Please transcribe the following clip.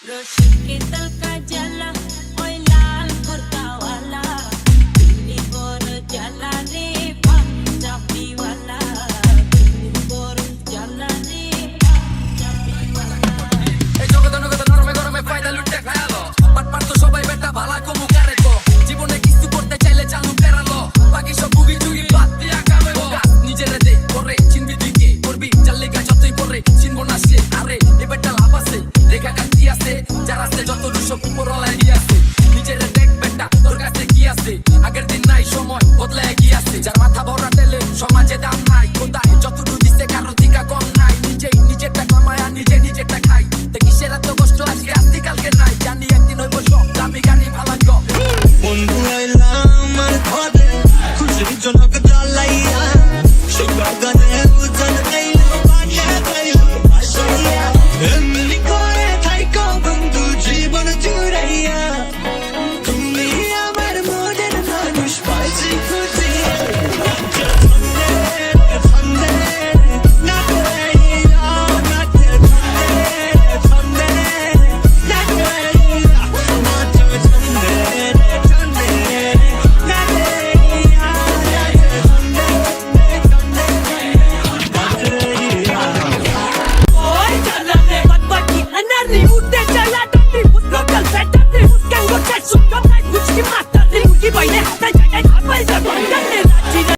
रोशन के तल का जला ओए लाल कुर्ता वाला दिल्ली बोर जला रे पंजाबी वाला दिल्ली बोर जला रे पंजाबी वाला এই জগতে নগদে নরমে গরমে ফায়দা লুটে খায়ালো পাট তো সবাই বেটা ভালা কমু কারে গো জীবনে কিছু করতে চাইলে চালু ফেরালো বাকি সব বুগি চুগি বাদ দিয়া কামে নিজেরে দে করে চিনবি তুই কি করবি চাল্লিকা যতই করে চিনবো না সে আরে এ বেটা লাভ আছে দেখা কান্তি আছে যার আছে যত সব উপরওয়ালা এগিয়ে আছে নিজেরে দেখ বেটা তোর কাছে কি আছে আগের দিন নাই সময় বদলায় কি আছে যার মাথা ভরা তেলে সমাজে দাম নাই কোথায় যত